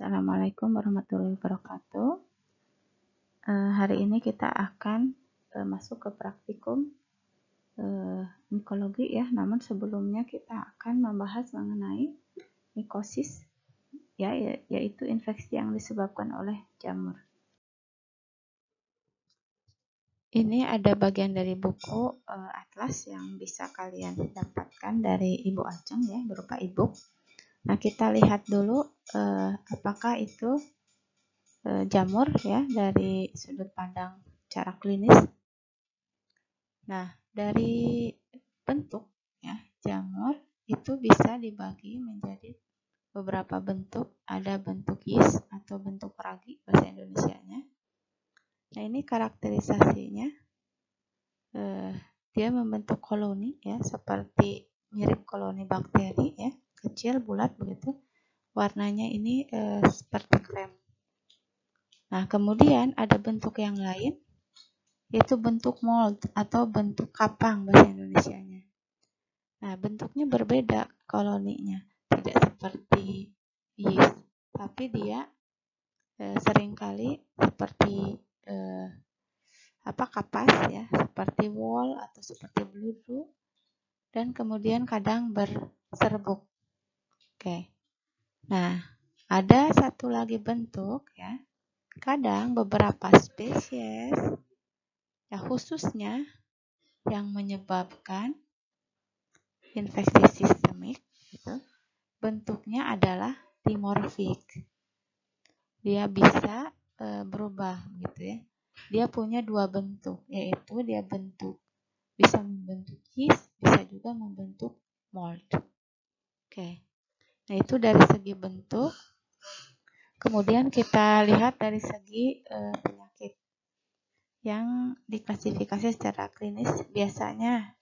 Assalamualaikum warahmatullahi wabarakatuh. Hari ini kita akan masuk ke praktikum mikologi ya. Namun sebelumnya kita akan membahas mengenai mikosis ya, yaitu infeksi yang disebabkan oleh jamur. Ini ada bagian dari buku atlas yang bisa kalian dapatkan dari Ibu Ajeng ya, berupa e-book. Nah, kita lihat dulu apakah itu jamur ya dari sudut pandang cara klinis. Nah, dari bentuk ya, jamur itu bisa dibagi menjadi beberapa bentuk. Ada bentuk yeast atau bentuk ragi bahasa Indonesianya. Nah, ini karakterisasinya dia membentuk koloni ya, seperti mirip koloni bakteri ya, kecil bulat begitu. Warnanya ini seperti krem. Nah, kemudian ada bentuk yang lain, yaitu bentuk mold atau bentuk kapang bahasa Indonesianya. Nah, bentuknya berbeda koloninya, tidak seperti yeast, tapi dia seringkali seperti kapas ya, seperti wol atau seperti beludu, dan kemudian kadang berserbuk. Oke. Nah, ada satu lagi bentuk ya. Kadang beberapa spesies ya, khususnya yang menyebabkan infeksi sistemik gitu, bentuknya adalah dimorfik. Dia bisa berubah gitu ya. Dia punya dua bentuk, yaitu dia bisa membentuk yeast, bisa juga membentuk mold. Oke. Nah, itu dari segi bentuk. Kemudian kita lihat dari segi penyakit yang diklasifikasi secara klinis. Biasanya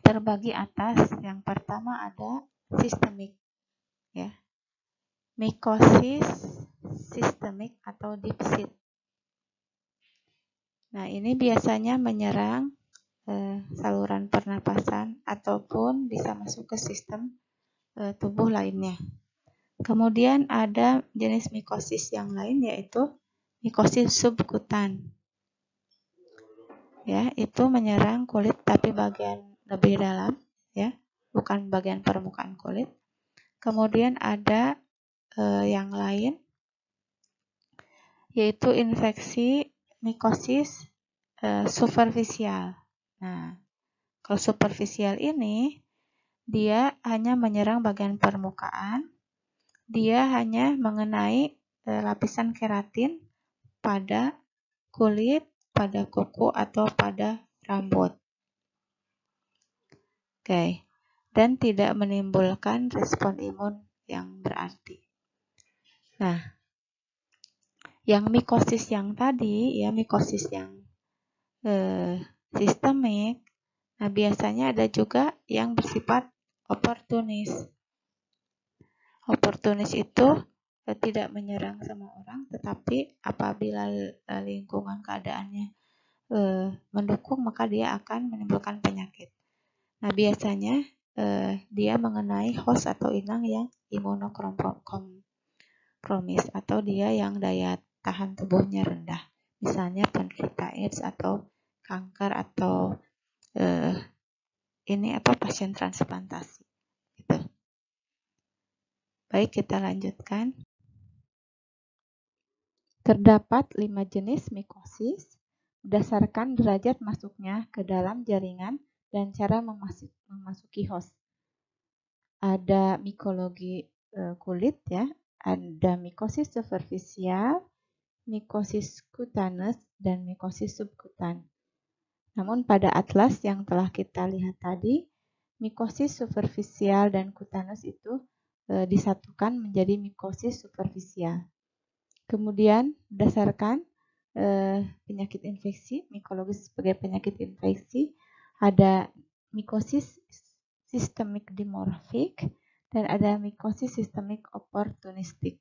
terbagi atas. Yang pertama ada sistemik ya, mikosis sistemik atau dipsit. Nah, ini biasanya menyerang saluran pernapasan ataupun bisa masuk ke sistem tubuh lainnya. Kemudian ada jenis mikosis yang lain, yaitu mikosis subkutan. Ya, itu menyerang kulit tapi bagian lebih dalam ya, bukan bagian permukaan kulit. Kemudian ada yang lain, yaitu infeksi mikosis superficial. Nah, kalau superficial ini dia hanya menyerang bagian permukaan, dia hanya mengenai lapisan keratin pada kulit, pada kuku atau pada rambut. Oke. Dan tidak menimbulkan respon imun yang berarti. Nah, yang mikosis yang tadi ya, mikosis yang sistemik, nah biasanya ada juga yang bersifat oportunis. Oportunis itu tidak menyerang semua orang, tetapi apabila lingkungan keadaannya mendukung, maka dia akan menimbulkan penyakit. Nah, biasanya dia mengenai host atau inang yang imunokompromis atau dia yang daya tahan tubuhnya rendah. Misalnya penderita AIDS atau kanker atau pasien transplantasi. Gitu. Baik, kita lanjutkan. Terdapat 5 jenis mikosis berdasarkan derajat masuknya ke dalam jaringan dan cara memasuki host. Ada mikologi kulit ya, ada mikosis superficial, mikosis cutaneous, dan mikosis subkutan. Namun pada atlas yang telah kita lihat tadi, mikosis superficial dan cutaneous itu disatukan menjadi mikosis superficial. Kemudian berdasarkan penyakit infeksi, mikologi sebagai penyakit infeksi, ada mikosis sistemik dimorfik dan ada mikosis sistemik oportunistik.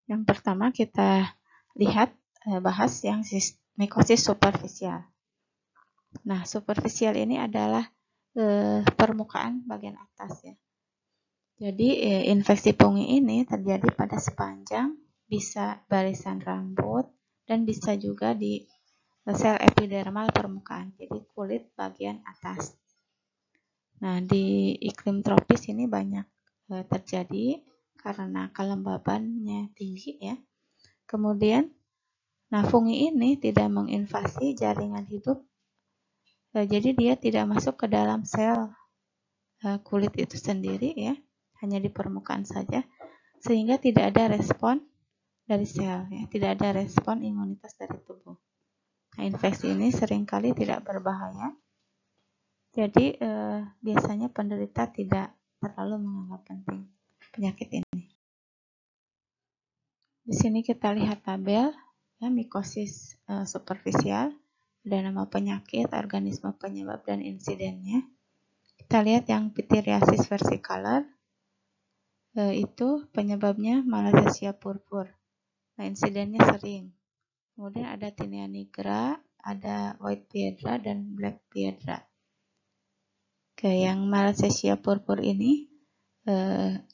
Yang pertama kita lihat bahas yang mikosis superficial. Nah, superficial ini adalah permukaan bagian atas ya. Jadi infeksi fungi ini terjadi pada sepanjang bisa barisan rambut dan bisa juga di sel epidermal permukaan, jadi kulit bagian atas. Nah, di iklim tropis ini banyak terjadi karena kelembabannya tinggi ya. Kemudian, nah fungi ini tidak menginvasi jaringan hidup, jadi dia tidak masuk ke dalam sel kulit itu sendiri ya, hanya di permukaan saja, sehingga tidak ada respon dari sel ya, tidak ada respon imunitas dari tubuh. Nah, infeksi ini seringkali tidak berbahaya, jadi biasanya penderita tidak terlalu menganggap penting penyakit ini. Di sini kita lihat tabel ya, mikosis superficial, ada nama penyakit, organisme penyebab, dan insidennya. Kita lihat yang pityriasis versicolor, itu penyebabnya Malassezia purpur. Nah, insidennya sering. Kemudian ada Tinea nigra, ada White Piedra, dan Black Piedra. Oke, yang Malassezia purpur ini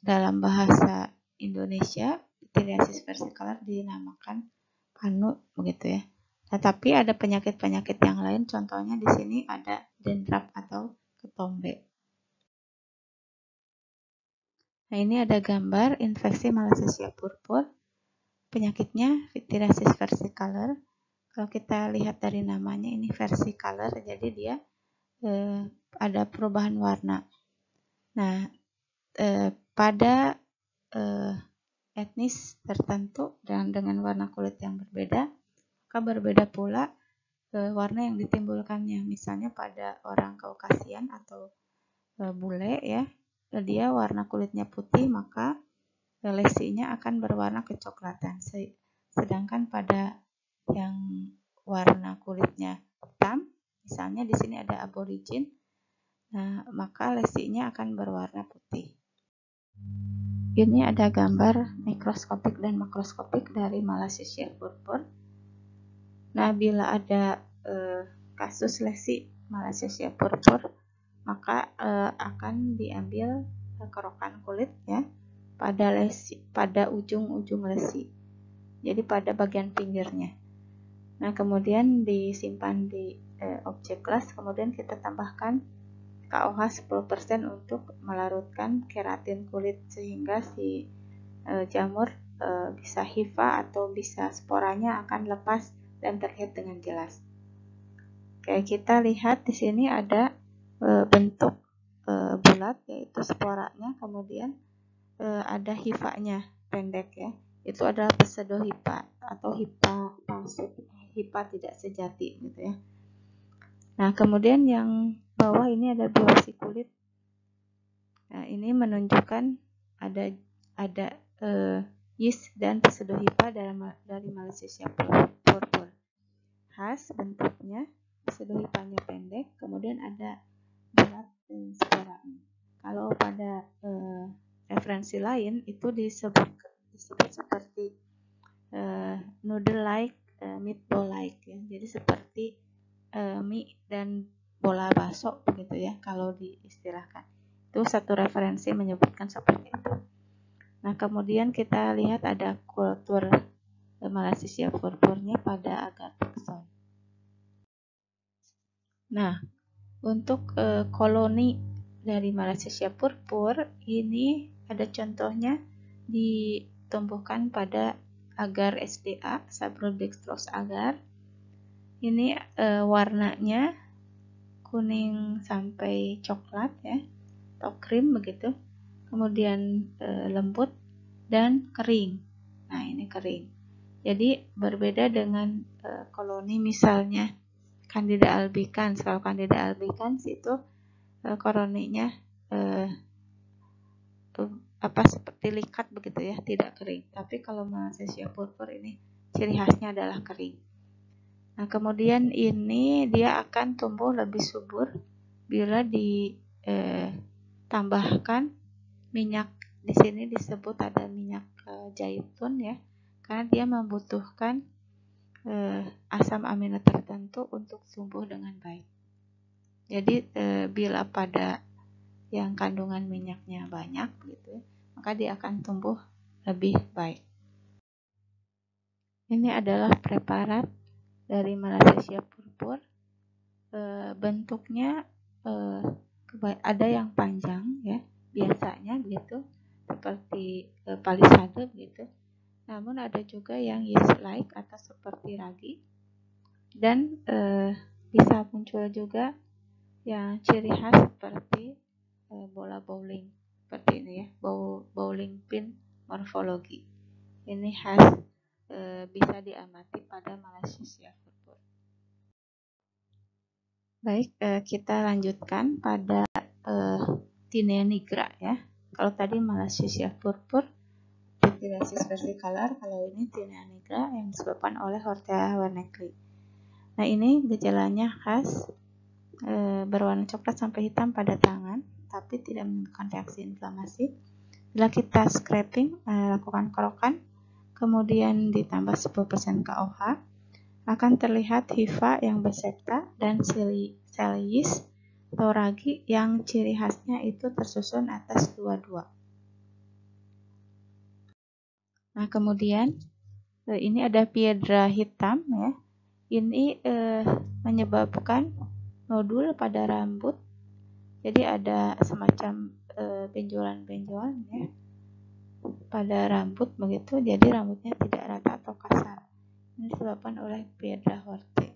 dalam bahasa Indonesia, pityriasis versicolor dinamakan panu begitu ya. Tetapi ada penyakit-penyakit yang lain, contohnya di sini ada dendrap atau ketombe. Nah, ini ada gambar infeksi Malassezia purpur. Penyakitnya pityriasis versicolor. Kalau kita lihat dari namanya ini versicolor, jadi dia ada perubahan warna. Nah, pada etnis tertentu dan dengan warna kulit yang berbeda, maka berbeda pula warna yang ditimbulkannya. Misalnya pada orang Kaukasian atau bule ya, dia warna kulitnya putih, maka lesinya akan berwarna kecoklatan. Sedangkan pada yang warna kulitnya hitam, misalnya di sini ada aborigin, nah maka lesinya akan berwarna putih. Ini ada gambar mikroskopik dan makroskopik dari Malassezia purpur. Nah, bila ada kasus lesi Malassezia purpur, maka akan diambil kerokan kulit ya pada ujung-ujung lesi. Jadi pada bagian pinggirnya. Nah, kemudian disimpan di objek kelas, kemudian kita tambahkan KOH 10% untuk melarutkan keratin kulit sehingga si jamur bisa hifa atau bisa sporanya akan lepas dan terlihat dengan jelas. Oke, kita lihat di sini ada bentuk bulat yaitu sporanya, kemudian ada hifanya pendek ya. Itu adalah pseudohifa atau hifa palsu, hifa tidak sejati gitu ya. Nah, kemudian yang bawah ini ada biopsi kulit. Nah, ini menunjukkan ada yeast dan pseudohifa dari Malassezia purpur. Khas bentuknya, pseudohifanya pendek, kemudian ada bulat sporanya. Kalau pada referensi lain itu disebut seperti noodle-like, meatball-like ya. Jadi seperti mie dan bola bakso begitu ya kalau diistilahkan. Itu satu referensi menyebutkan seperti itu. Nah, kemudian kita lihat ada kultur Malassezia purpurnya pada agar taxon. Nah, untuk koloni dari Malassezia purpur ini ada contohnya ditumbuhkan pada agar SDA, Saprobixtros agar. Ini warnanya kuning sampai coklat ya, atau krim begitu. Kemudian lembut dan kering. Nah, ini kering. Jadi berbeda dengan koloni misalnya Candida albicans. Kalau Candida albicans itu koloninya seperti likat begitu ya, tidak kering. Tapi kalau Malassezia purpur ini ciri khasnya adalah kering. Nah, kemudian ini dia akan tumbuh lebih subur bila ditambahkan minyak. Di sini disebut ada minyak zaitun ya, karena dia membutuhkan asam amino tertentu untuk tumbuh dengan baik. Jadi bila pada yang kandungan minyaknya banyak gitu, maka dia akan tumbuh lebih baik. Ini adalah preparat dari Malassezia purpur. Bentuknya ada yang panjang ya, biasanya gitu, seperti palisade gitu. Namun ada juga yang yeast-like atau seperti ragi, dan bisa muncul juga yang ciri khas seperti bola bowling, seperti ini ya, bowling pin morfologi. Ini khas bisa diamati pada Malassezia purpur. Baik, kita lanjutkan pada Tinea nigra ya. Kalau tadi Malassezia purpur, Pityriasis versicolor, kalau ini Tinea nigra yang disebabkan oleh Hortea werneckii. Nah, ini gejalanya khas berwarna coklat sampai hitam pada tangan, tapi tidak menimbulkan reaksi inflamasi. Bila kita scraping, lakukan kerokan, kemudian ditambah 10% KOH, akan terlihat hifa yang bersepta dan sel yeast atau ragi yang ciri khasnya itu tersusun atas dua-dua. Nah, kemudian ini ada piedra hitam ya. Ini menyebabkan nodul pada rambut. Jadi ada semacam benjolan-benjolan ya pada rambut begitu. Jadi rambutnya tidak rata atau kasar. Ini disebabkan oleh piedra hortea.